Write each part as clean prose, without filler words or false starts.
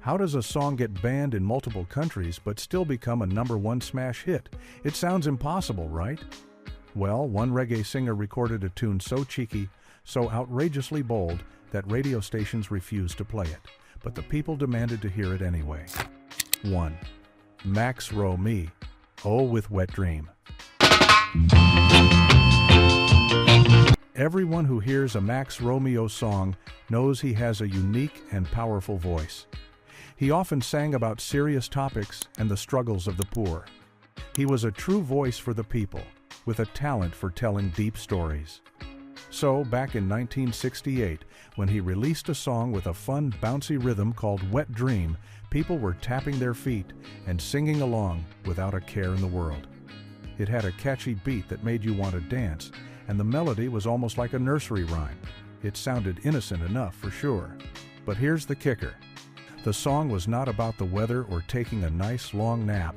How does a song get banned in multiple countries but still become a #1 smash hit? It sounds impossible, right? Well, one reggae singer recorded a tune so cheeky, so outrageously bold, that radio stations refused to play it, but the people demanded to hear it anyway. 1. Max Rowe Me, Oh with Wet Dream. Everyone who hears a Max Romeo song knows he has a unique and powerful voice. He often sang about serious topics and the struggles of the poor. He was a true voice for the people, with a talent for telling deep stories. So, back in 1968, when he released a song with a fun, bouncy rhythm called Wet Dream, people were tapping their feet and singing along without a care in the world. It had a catchy beat that made you want to dance, and the melody was almost like a nursery rhyme. It sounded innocent enough, for sure. But here's the kicker. The song was not about the weather or taking a nice long nap.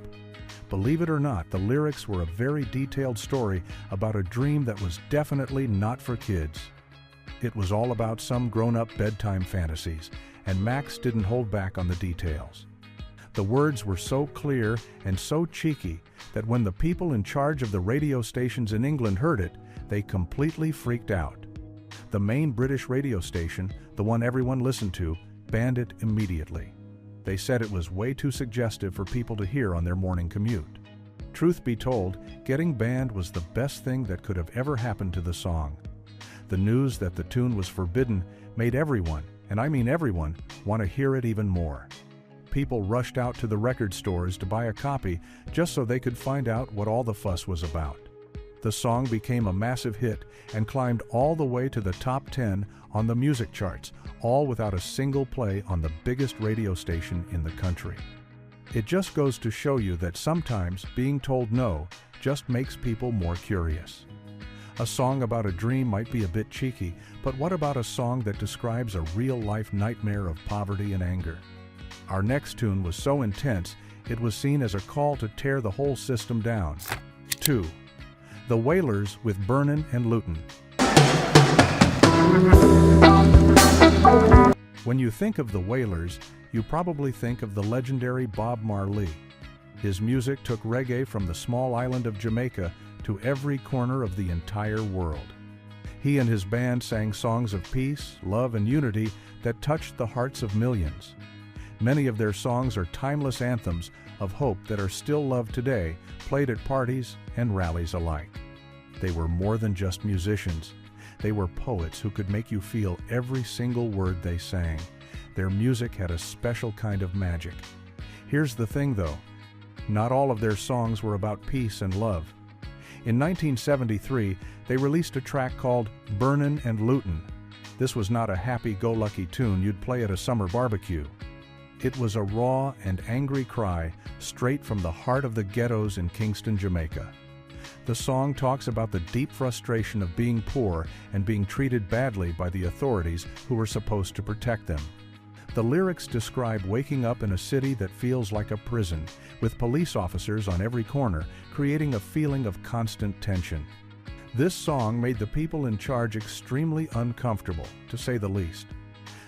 Believe it or not, the lyrics were a very detailed story about a dream that was definitely not for kids. It was all about some grown-up bedtime fantasies, and Max didn't hold back on the details. The words were so clear and so cheeky that when the people in charge of the radio stations in England heard it, they completely freaked out. The main British radio station, the one everyone listened to, banned it immediately. They said it was way too suggestive for people to hear on their morning commute. Truth be told, getting banned was the best thing that could have ever happened to the song. The news that the tune was forbidden made everyone, and I mean everyone, want to hear it even more. People rushed out to the record stores to buy a copy just so they could find out what all the fuss was about. The song became a massive hit and climbed all the way to the top 10 on the music charts, all without a single play on the biggest radio station in the country. It just goes to show you that sometimes being told no just makes people more curious. A song about a dream might be a bit cheeky, but what about a song that describes a real-life nightmare of poverty and anger? Our next tune was so intense, it was seen as a call to tear the whole system down. 2. The Wailers with Burnin' and Lootin'. When you think of the Wailers, you probably think of the legendary Bob Marley. His music took reggae from the small island of Jamaica to every corner of the entire world. He and his band sang songs of peace, love, and unity that touched the hearts of millions. Many of their songs are timeless anthems of hope that are still loved today, played at parties and rallies alike. They were more than just musicians. They were poets who could make you feel every single word they sang. Their music had a special kind of magic. Here's the thing though, not all of their songs were about peace and love. In 1973, they released a track called Burnin' and Lootin'. This was not a happy-go-lucky tune you'd play at a summer barbecue. It was a raw and angry cry straight from the heart of the ghettos in Kingston, Jamaica. The song talks about the deep frustration of being poor and being treated badly by the authorities who were supposed to protect them. The lyrics describe waking up in a city that feels like a prison, with police officers on every corner, creating a feeling of constant tension. This song made the people in charge extremely uncomfortable, to say the least.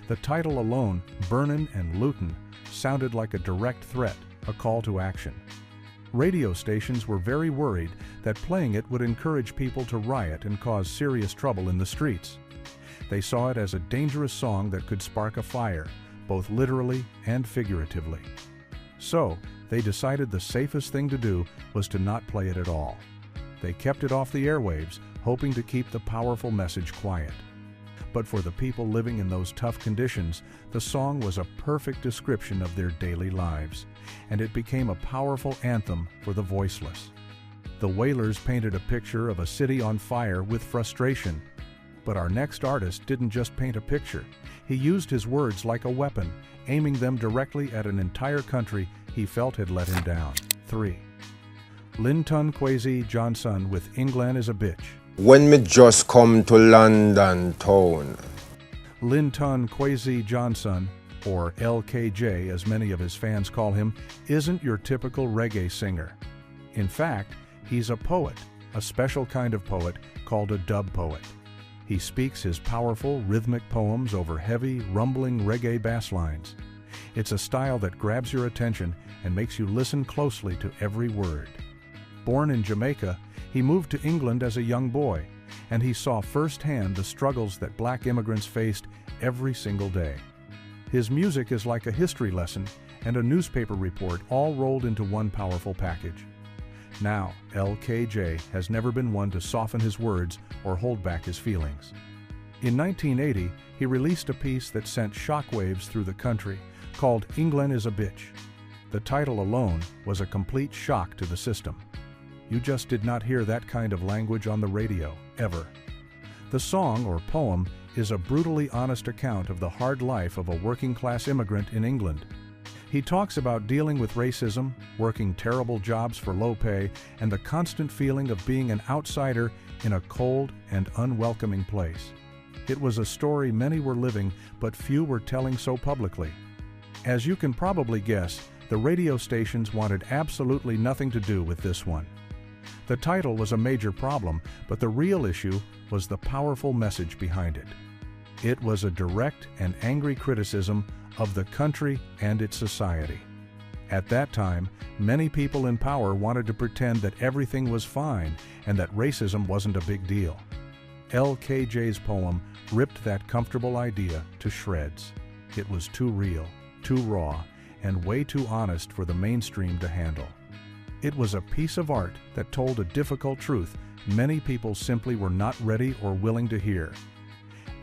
The title alone, Burnin' and Lootin', sounded like a direct threat, a call to action. Radio stations were very worried that playing it would encourage people to riot and cause serious trouble in the streets. They saw it as a dangerous song that could spark a fire, both literally and figuratively. So, they decided the safest thing to do was to not play it at all. They kept it off the airwaves, hoping to keep the powerful message quiet. But for the people living in those tough conditions, the song was a perfect description of their daily lives, and it became a powerful anthem for the voiceless. The Wailers painted a picture of a city on fire with frustration. But our next artist didn't just paint a picture. He used his words like a weapon, aiming them directly at an entire country he felt had let him down. 3. Linton Kwesi Johnson with England is a Bitch. When me just come to London town. Linton Kwesi Johnson, or LKJ as many of his fans call him, isn't your typical reggae singer. In fact, he's a poet, a special kind of poet called a dub poet. He speaks his powerful, rhythmic poems over heavy, rumbling reggae bass lines. It's a style that grabs your attention and makes you listen closely to every word. Born in Jamaica, he moved to England as a young boy, and he saw firsthand the struggles that black immigrants faced every single day. His music is like a history lesson and a newspaper report all rolled into one powerful package. Now, LKJ has never been one to soften his words or hold back his feelings. In 1980, he released a piece that sent shockwaves through the country called England is a Bitch. The title alone was a complete shock to the system. You just did not hear that kind of language on the radio, ever. The song, or poem, is a brutally honest account of the hard life of a working-class immigrant in England. He talks about dealing with racism, working terrible jobs for low pay, and the constant feeling of being an outsider in a cold and unwelcoming place. It was a story many were living, but few were telling so publicly. As you can probably guess, the radio stations wanted absolutely nothing to do with this one. The title was a major problem, but the real issue was the powerful message behind it. It was a direct and angry criticism of the country and its society. At that time, many people in power wanted to pretend that everything was fine and that racism wasn't a big deal. LKJ's poem ripped that comfortable idea to shreds. It was too real, too raw, and way too honest for the mainstream to handle. It was a piece of art that told a difficult truth many people simply were not ready or willing to hear.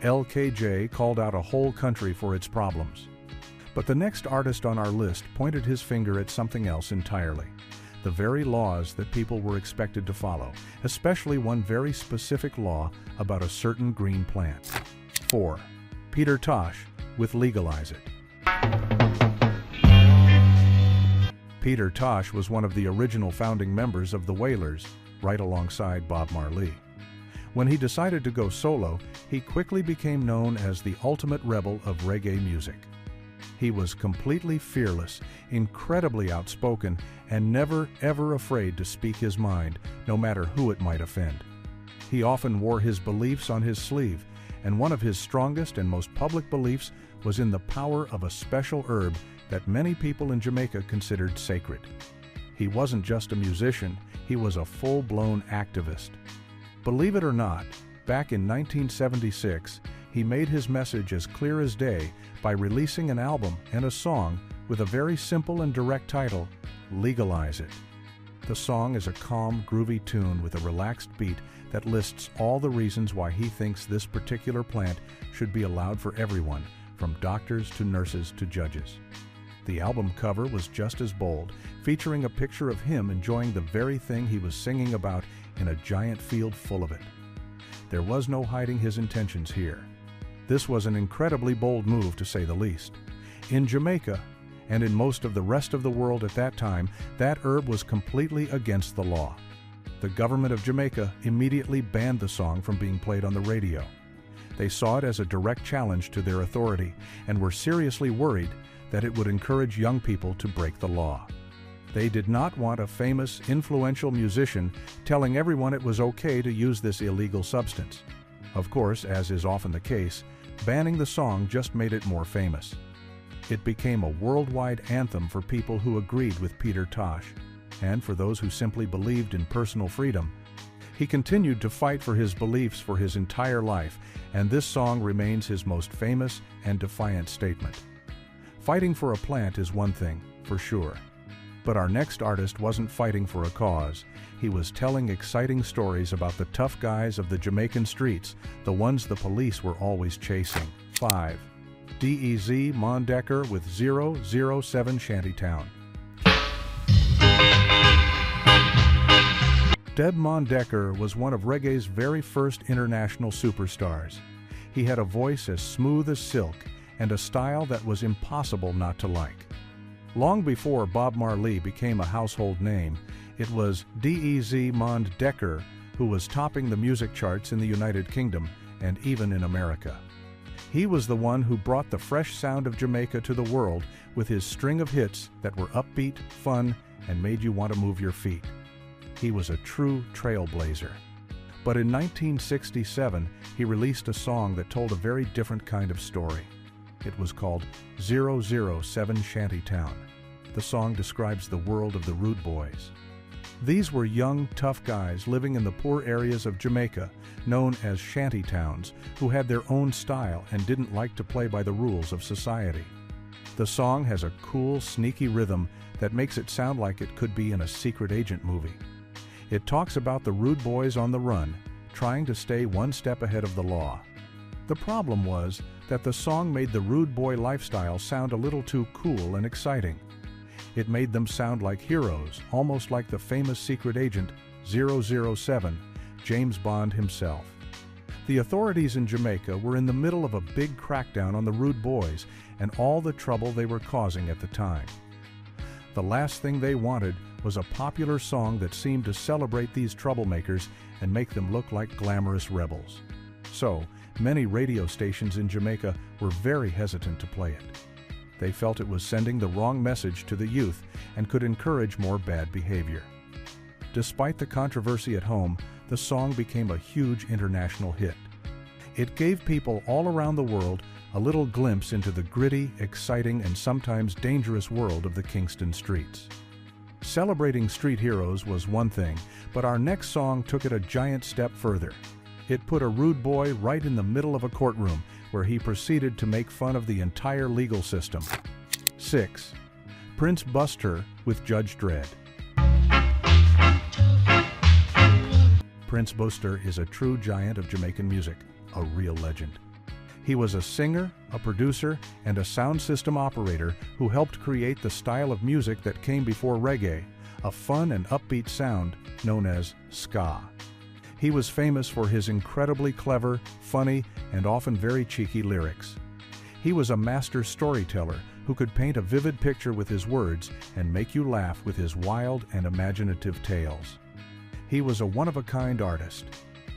LKJ called out a whole country for its problems. But the next artist on our list pointed his finger at something else entirely. The very laws that people were expected to follow, especially one very specific law about a certain green plant. 4. Peter Tosh with Legalize It. Peter Tosh was one of the original founding members of the Wailers, right alongside Bob Marley. When he decided to go solo, he quickly became known as the ultimate rebel of reggae music. He was completely fearless, incredibly outspoken, and never ever afraid to speak his mind, no matter who it might offend. He often wore his beliefs on his sleeve, and one of his strongest and most public beliefs was in the power of a special herb that many people in Jamaica considered sacred. He wasn't just a musician, he was a full-blown activist. Believe it or not, back in 1976, he made his message as clear as day by releasing an album and a song with a very simple and direct title, Legalize It. The song is a calm, groovy tune with a relaxed beat that lists all the reasons why he thinks this particular plant should be allowed for everyone, from doctors to nurses to judges. The album cover was just as bold, featuring a picture of him enjoying the very thing he was singing about in a giant field full of it. There was no hiding his intentions here. This was an incredibly bold move, to say the least. In Jamaica, and in most of the rest of the world at that time, that herb was completely against the law. The government of Jamaica immediately banned the song from being played on the radio. They saw it as a direct challenge to their authority and were seriously worried that it would encourage young people to break the law. They did not want a famous, influential musician telling everyone it was okay to use this illegal substance. Of course, as is often the case, banning the song just made it more famous. It became a worldwide anthem for people who agreed with Peter Tosh, and for those who simply believed in personal freedom. He continued to fight for his beliefs for his entire life, and this song remains his most famous and defiant statement. Fighting for a plant is one thing, for sure. But our next artist wasn't fighting for a cause. He was telling exciting stories about the tough guys of the Jamaican streets, the ones the police were always chasing. 5. DEZ Mondecker with 007 Shantytown. Deb Mondecker was one of reggae's very first international superstars. He had a voice as smooth as silk and a style that was impossible not to like. Long before Bob Marley became a household name, it was DEZ Mondecker who was topping the music charts in the United Kingdom and even in America. He was the one who brought the fresh sound of Jamaica to the world with his string of hits that were upbeat, fun, and made you want to move your feet. He was a true trailblazer. But in 1967, he released a song that told a very different kind of story. It was called 007 Shantytown. The song describes the world of the Rude Boys. These were young, tough guys living in the poor areas of Jamaica, known as shantytowns, who had their own style and didn't like to play by the rules of society. The song has a cool, sneaky rhythm that makes it sound like it could be in a secret agent movie. It talks about the rude boys on the run, trying to stay one step ahead of the law. The problem was that the song made the rude boy lifestyle sound a little too cool and exciting. It made them sound like heroes, almost like the famous secret agent 007, James Bond himself. The authorities in Jamaica were in the middle of a big crackdown on the rude boys and all the trouble they were causing at the time. The last thing they wanted was a popular song that seemed to celebrate these troublemakers and make them look like glamorous rebels. So, many radio stations in Jamaica were very hesitant to play it. They felt it was sending the wrong message to the youth and could encourage more bad behavior. Despite the controversy at home, the song became a huge international hit. It gave people all around the world a little glimpse into the gritty, exciting, and sometimes dangerous world of the Kingston streets. Celebrating street heroes was one thing, but our next song took it a giant step further. It put a rude boy right in the middle of a courtroom, where he proceeded to make fun of the entire legal system. 6. Prince Buster with Judge Dredd. Prince Buster is a true giant of Jamaican music, a real legend. He was a singer, a producer, and a sound system operator who helped create the style of music that came before reggae, a fun and upbeat sound known as ska. He was famous for his incredibly clever, funny, and often very cheeky lyrics. He was a master storyteller who could paint a vivid picture with his words and make you laugh with his wild and imaginative tales. He was a one-of-a-kind artist.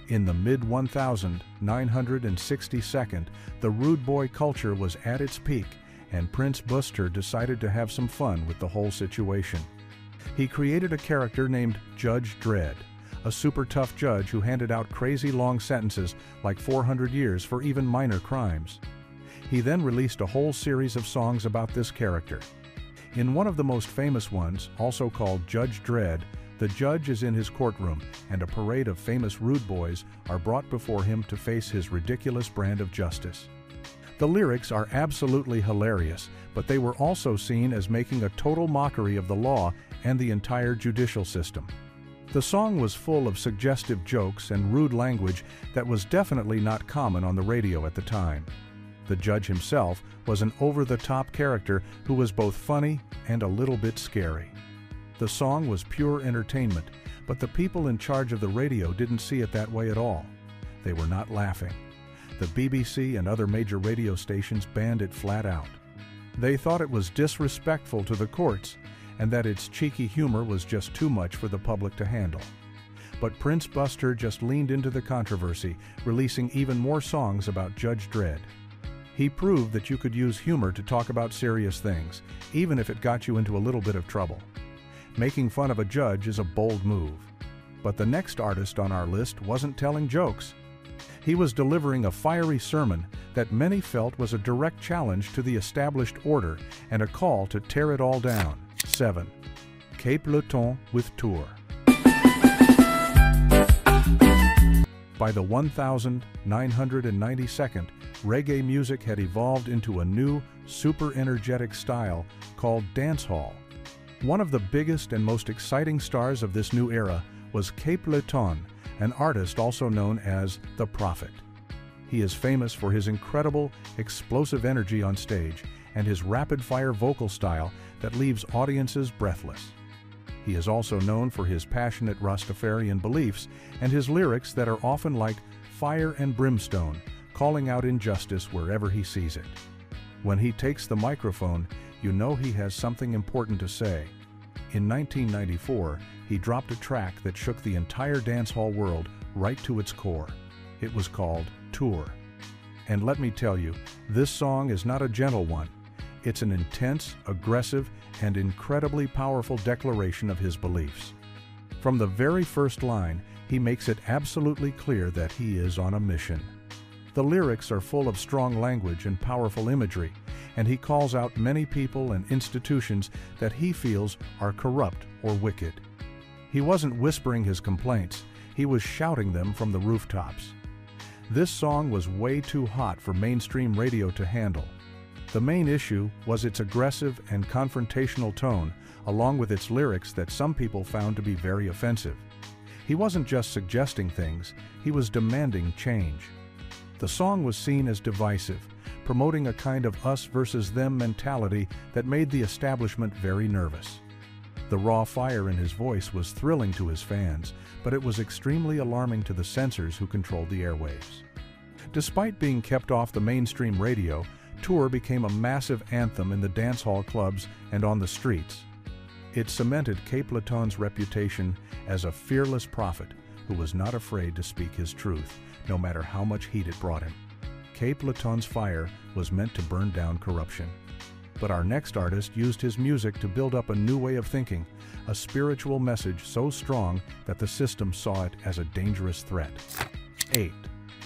In the mid-1962, the rude boy culture was at its peak, and Prince Buster decided to have some fun with the whole situation. He created a character named Judge Dredd, a super tough judge who handed out crazy long sentences like 400 years for even minor crimes. He then released a whole series of songs about this character. In one of the most famous ones, also called Judge Dredd, the judge is in his courtroom and a parade of famous rude boys are brought before him to face his ridiculous brand of justice. The lyrics are absolutely hilarious, but they were also seen as making a total mockery of the law and the entire judicial system. The song was full of suggestive jokes and rude language that was definitely not common on the radio at the time. The judge himself was an over-the-top character who was both funny and a little bit scary. The song was pure entertainment, but the people in charge of the radio didn't see it that way at all. They were not laughing. The BBC and other major radio stations banned it flat out. They thought it was disrespectful to the courts and that its cheeky humor was just too much for the public to handle. But Prince Buster just leaned into the controversy, releasing even more songs about Judge Dredd. He proved that you could use humor to talk about serious things, even if it got you into a little bit of trouble. Making fun of a judge is a bold move. But the next artist on our list wasn't telling jokes. He was delivering a fiery sermon that many felt was a direct challenge to the established order and a call to tear it all down. 7. Cape Leton with Tour. By the 1992nd, reggae music had evolved into a new, super energetic style called dancehall. One of the biggest and most exciting stars of this new era was Cape Leton, an artist also known as the Prophet. He is famous for his incredible, explosive energy on stage and his rapid-fire vocal style that leaves audiences breathless. He is also known for his passionate Rastafarian beliefs and his lyrics that are often like fire and brimstone, calling out injustice wherever he sees it. When he takes the microphone, you know he has something important to say. In 1994, he dropped a track that shook the entire dancehall world right to its core. It was called Tour. And let me tell you, this song is not a gentle one. It's an intense, aggressive, and incredibly powerful declaration of his beliefs. From the very first line, he makes it absolutely clear that he is on a mission. The lyrics are full of strong language and powerful imagery, and he calls out many people and institutions that he feels are corrupt or wicked. He wasn't whispering his complaints, he was shouting them from the rooftops. This song was way too hot for mainstream radio to handle. The main issue was its aggressive and confrontational tone, along with its lyrics that some people found to be very offensive. He wasn't just suggesting things, he was demanding change. The song was seen as divisive, promoting a kind of us versus them mentality that made the establishment very nervous. The raw fire in his voice was thrilling to his fans, but it was extremely alarming to the censors who controlled the airwaves. Despite being kept off the mainstream radio, Tour became a massive anthem in the dance hall clubs and on the streets. It cemented Capleton's reputation as a fearless prophet who was not afraid to speak his truth, no matter how much heat it brought him. Capleton's fire was meant to burn down corruption. But our next artist used his music to build up a new way of thinking, a spiritual message so strong that the system saw it as a dangerous threat. 8.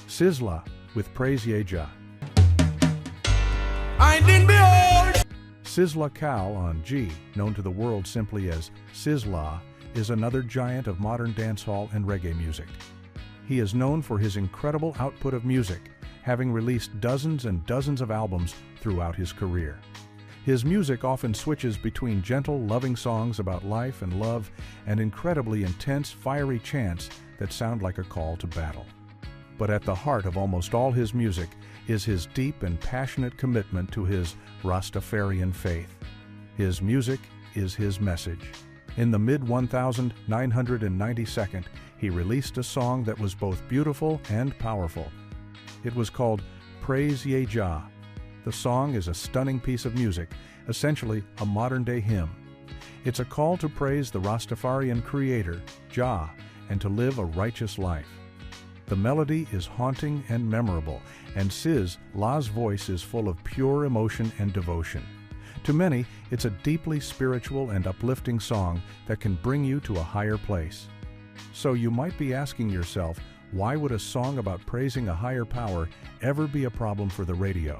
Sizzla with Praise Ye Jah. Sizzla Kal on G, known to the world simply as Sizzla, is another giant of modern dancehall and reggae music. He is known for his incredible output of music, having released dozens and dozens of albums throughout his career. His music often switches between gentle, loving songs about life and love and incredibly intense, fiery chants that sound like a call to battle. But at the heart of almost all his music is his deep and passionate commitment to his Rastafarian faith. His music is his message. In the mid-1992, he released a song that was both beautiful and powerful. It was called Praise Ye Jah. The song is a stunning piece of music, essentially a modern-day hymn. It's a call to praise the Rastafarian creator, Jah, and to live a righteous life. The melody is haunting and memorable, and Sizzla's voice is full of pure emotion and devotion. To many, it's a deeply spiritual and uplifting song that can bring you to a higher place. So you might be asking yourself, why would a song about praising a higher power ever be a problem for the radio?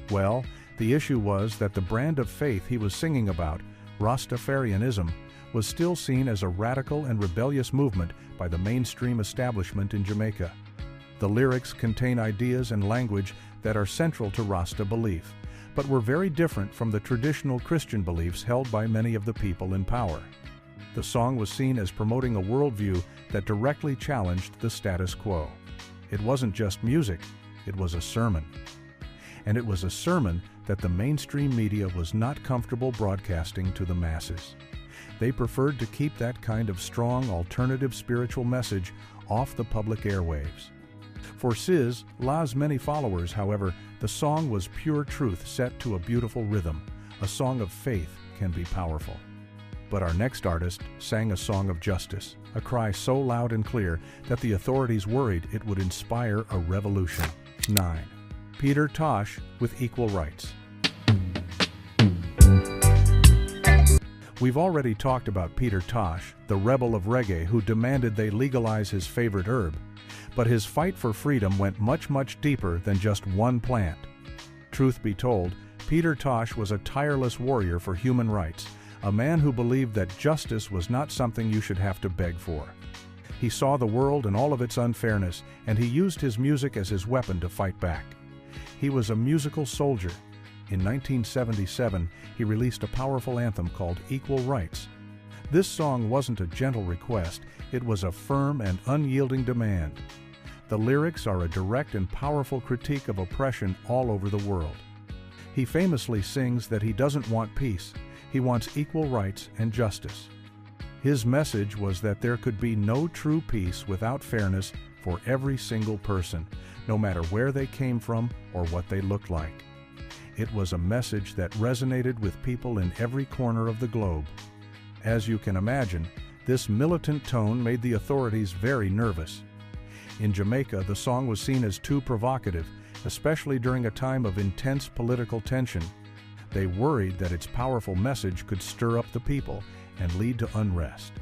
Well, the issue was that the brand of faith he was singing about, Rastafarianism, was still seen as a radical and rebellious movement by the mainstream establishment in Jamaica. The lyrics contain ideas and language that are central to Rasta belief, but were very different from the traditional Christian beliefs held by many of the people in power. The song was seen as promoting a worldview that directly challenged the status quo. It wasn't just music, it was a sermon. And it was a sermon that the mainstream media was not comfortable broadcasting to the masses. They preferred to keep that kind of strong alternative spiritual message off the public airwaves. For Sizzla's many followers, however, the song was pure truth set to a beautiful rhythm. A song of faith can be powerful. But our next artist sang a song of justice, a cry so loud and clear that the authorities worried it would inspire a revolution. 9. Peter Tosh with Equal Rights. We've already talked about Peter Tosh, the rebel of reggae who demanded they legalize his favorite herb. But his fight for freedom went much, much deeper than just one plant. Truth be told, Peter Tosh was a tireless warrior for human rights, a man who believed that justice was not something you should have to beg for. He saw the world and all of its unfairness, and he used his music as his weapon to fight back. He was a musical soldier. In 1977, he released a powerful anthem called Equal Rights. This song wasn't a gentle request, it was a firm and unyielding demand. The lyrics are a direct and powerful critique of oppression all over the world. He famously sings that he doesn't want peace, he wants equal rights and justice. His message was that there could be no true peace without fairness for every single person, no matter where they came from or what they looked like. It was a message that resonated with people in every corner of the globe. As you can imagine, this militant tone made the authorities very nervous. In Jamaica, the song was seen as too provocative, especially during a time of intense political tension. They worried that its powerful message could stir up the people and lead to unrest.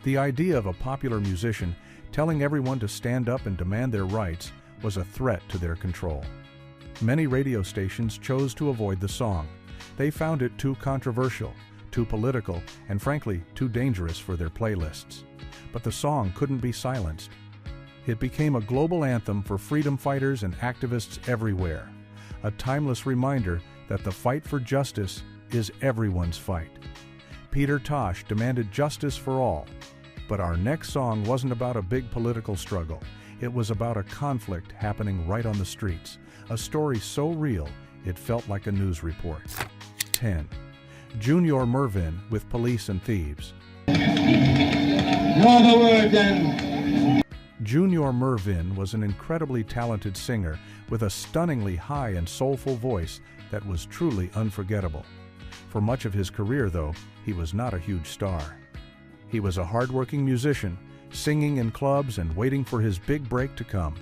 The idea of a popular musician telling everyone to stand up and demand their rights was a threat to their control. Many radio stations chose to avoid the song. They found it too controversial, too political, and frankly, too dangerous for their playlists. But the song couldn't be silenced. It became a global anthem for freedom fighters and activists everywhere, a timeless reminder that the fight for justice is everyone's fight. Peter Tosh demanded justice for all, but our next song wasn't about a big political struggle. It was about a conflict happening right on the streets, a story so real it felt like a news report. 10. Junior Mervin with Police and Thieves. No other word then. Junior Mervin was an incredibly talented singer with a stunningly high and soulful voice that was truly unforgettable. For much of his career, though, he was not a huge star. He was a hardworking musician, singing in clubs and waiting for his big break to come.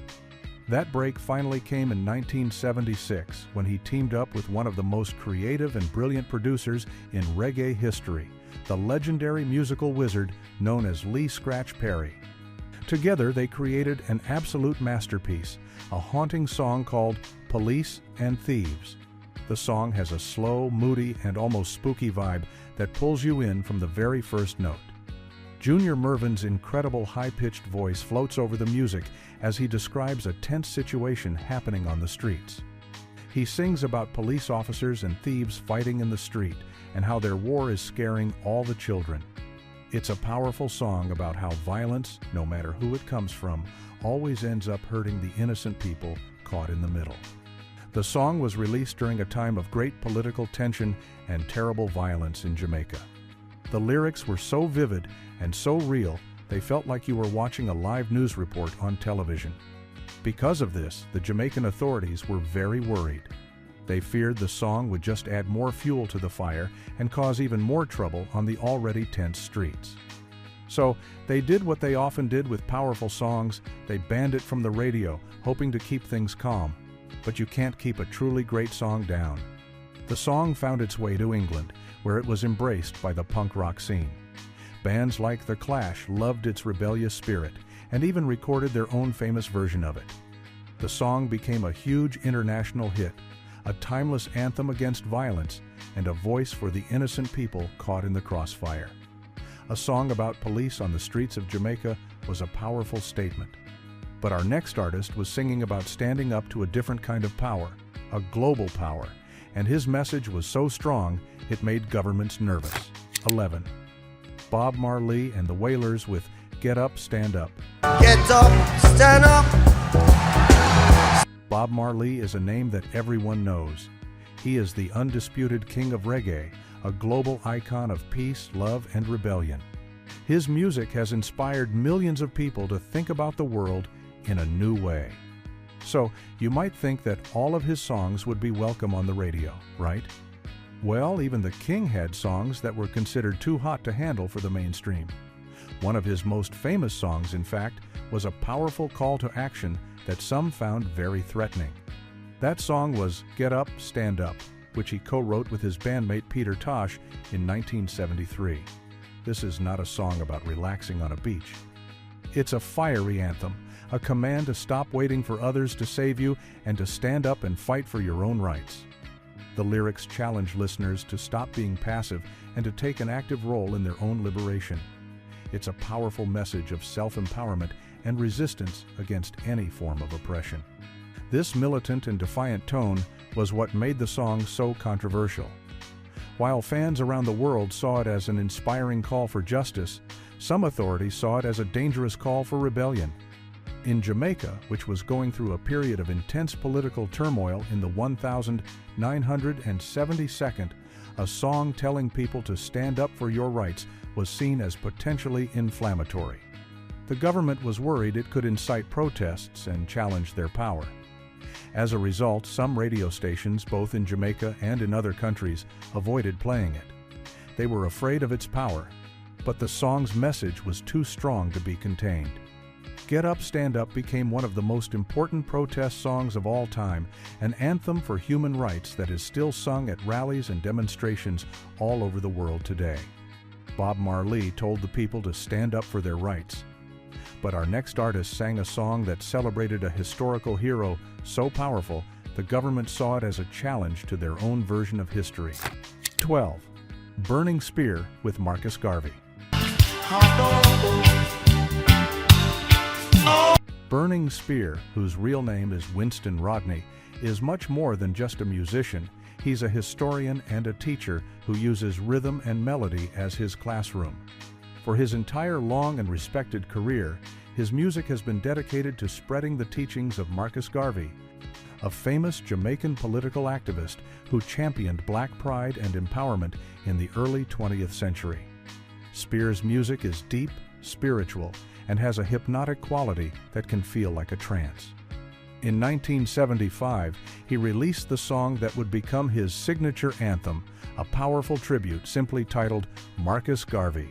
That break finally came in 1976 when he teamed up with one of the most creative and brilliant producers in reggae history, the legendary musical wizard known as Lee Scratch Perry. Together they created an absolute masterpiece, a haunting song called Police and Thieves. The song has a slow, moody, and almost spooky vibe that pulls you in from the very first note. Junior Mervin's incredible high-pitched voice floats over the music as he describes a tense situation happening on the streets. He sings about police officers and thieves fighting in the street and how their war is scaring all the children. It's a powerful song about how violence, no matter who it comes from, always ends up hurting the innocent people caught in the middle. The song was released during a time of great political tension and terrible violence in Jamaica. The lyrics were so vivid and so real, they felt like you were watching a live news report on television. Because of this, the Jamaican authorities were very worried. They feared the song would just add more fuel to the fire and cause even more trouble on the already tense streets. So, they did what they often did with powerful songs. They banned it from the radio, hoping to keep things calm. But you can't keep a truly great song down. The song found its way to England, where it was embraced by the punk rock scene. Bands like The Clash loved its rebellious spirit and even recorded their own famous version of it. The song became a huge international hit, a timeless anthem against violence and a voice for the innocent people caught in the crossfire. A song about police on the streets of Jamaica was a powerful statement. But our next artist was singing about standing up to a different kind of power, a global power, and his message was so strong it made governments nervous. 11. Bob Marley and the Wailers with Get Up, Stand Up. Get up, stand up. Bob Marley is a name that everyone knows. He is the undisputed king of reggae, a global icon of peace, love, and rebellion. His music has inspired millions of people to think about the world in a new way. So, you might think that all of his songs would be welcome on the radio, right? Well, even the King had songs that were considered too hot to handle for the mainstream. One of his most famous songs, in fact, was a powerful call to action that some found very threatening. That song was Get Up, Stand Up, which he co-wrote with his bandmate Peter Tosh in 1973. This is not a song about relaxing on a beach. It's a fiery anthem, a command to stop waiting for others to save you and to stand up and fight for your own rights. The lyrics challenge listeners to stop being passive and to take an active role in their own liberation. It's a powerful message of self-empowerment and resistance against any form of oppression. This militant and defiant tone was what made the song so controversial. While fans around the world saw it as an inspiring call for justice, some authorities saw it as a dangerous call for rebellion. In Jamaica, which was going through a period of intense political turmoil in the 1972nd, a song telling people to stand up for your rights was seen as potentially inflammatory. The government was worried it could incite protests and challenge their power. As a result, some radio stations, both in Jamaica and in other countries, avoided playing it. They were afraid of its power, but the song's message was too strong to be contained. Get Up, Stand Up became one of the most important protest songs of all time, an anthem for human rights that is still sung at rallies and demonstrations all over the world today. Bob Marley told the people to stand up for their rights. But our next artist sang a song that celebrated a historical hero so powerful, the government saw it as a challenge to their own version of history. 12. Burning Spear with Marcus Garvey. Burning Spear, whose real name is Winston Rodney, is much more than just a musician. He's a historian and a teacher who uses rhythm and melody as his classroom. For his entire long and respected career, his music has been dedicated to spreading the teachings of Marcus Garvey, a famous Jamaican political activist who championed black pride and empowerment in the early 20th century. Spear's music is deep, spiritual, and has a hypnotic quality that can feel like a trance. In 1975, he released the song that would become his signature anthem, a powerful tribute simply titled Marcus Garvey.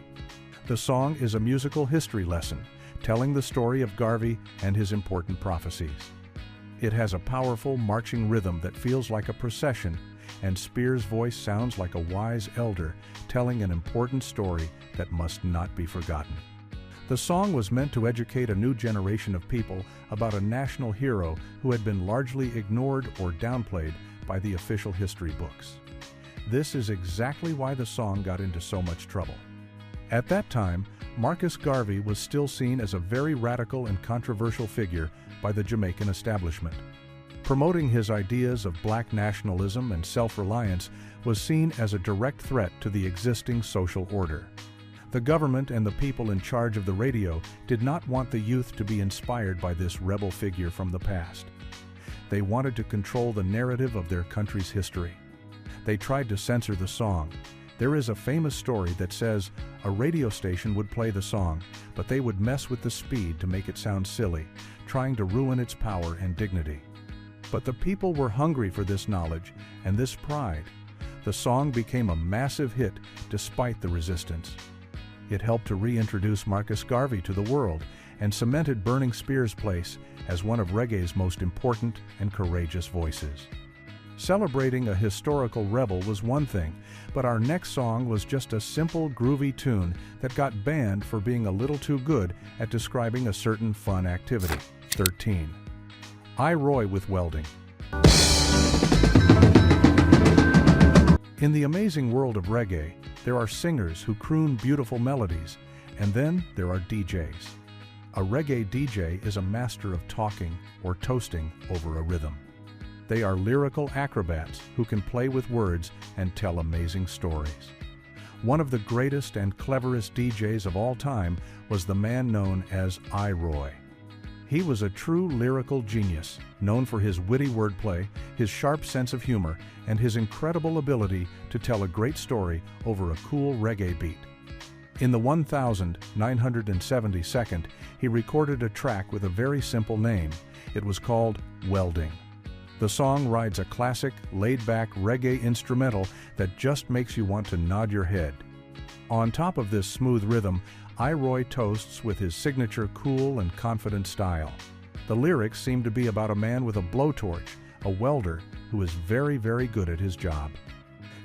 The song is a musical history lesson, telling the story of Garvey and his important prophecies. It has a powerful marching rhythm that feels like a procession, and Spear's voice sounds like a wise elder telling an important story that must not be forgotten. The song was meant to educate a new generation of people about a national hero who had been largely ignored or downplayed by the official history books. This is exactly why the song got into so much trouble. At that time, Marcus Garvey was still seen as a very radical and controversial figure by the Jamaican establishment. Promoting his ideas of black nationalism and self-reliance was seen as a direct threat to the existing social order. The government and the people in charge of the radio did not want the youth to be inspired by this rebel figure from the past. They wanted to control the narrative of their country's history. They tried to censor the song. There is a famous story that says a radio station would play the song, but they would mess with the speed to make it sound silly, trying to ruin its power and dignity. But the people were hungry for this knowledge and this pride. The song became a massive hit despite the resistance. It helped to reintroduce Marcus Garvey to the world and cemented Burning Spear's place as one of reggae's most important and courageous voices. Celebrating a historical rebel was one thing, but our next song was just a simple, groovy tune that got banned for being a little too good at describing a certain fun activity. 13. I Roy with Welding. In the amazing world of reggae, there are singers who croon beautiful melodies, and then there are DJs. A reggae DJ is a master of talking or toasting over a rhythm. They are lyrical acrobats who can play with words and tell amazing stories. One of the greatest and cleverest DJs of all time was the man known as I Roy. He was a true lyrical genius, known for his witty wordplay, his sharp sense of humor, and his incredible ability to tell a great story over a cool reggae beat. In the 1972nd, he recorded a track with a very simple name. It was called Welding. The song rides a classic, laid-back reggae instrumental that just makes you want to nod your head. On top of this smooth rhythm, I Roy toasts with his signature cool and confident style. The lyrics seem to be about a man with a blowtorch, a welder who is very, very good at his job.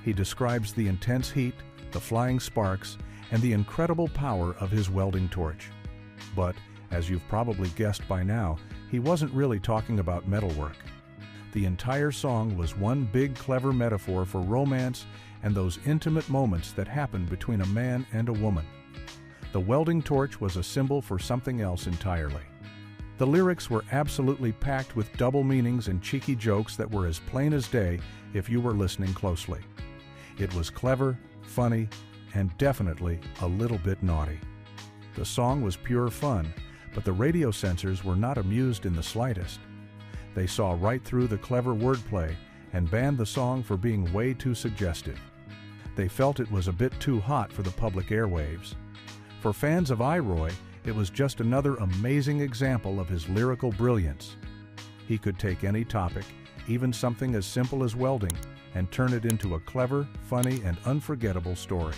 He describes the intense heat, the flying sparks, and the incredible power of his welding torch. But, as you've probably guessed by now, he wasn't really talking about metalwork. The entire song was one big clever metaphor for romance and those intimate moments that happen between a man and a woman. The welding torch was a symbol for something else entirely. The lyrics were absolutely packed with double meanings and cheeky jokes that were as plain as day if you were listening closely. It was clever, funny, and definitely a little bit naughty. The song was pure fun, but the radio censors were not amused in the slightest. They saw right through the clever wordplay and banned the song for being way too suggestive. They felt it was a bit too hot for the public airwaves. For fans of I Roy, it was just another amazing example of his lyrical brilliance. He could take any topic, even something as simple as welding, and turn it into a clever, funny, and unforgettable story.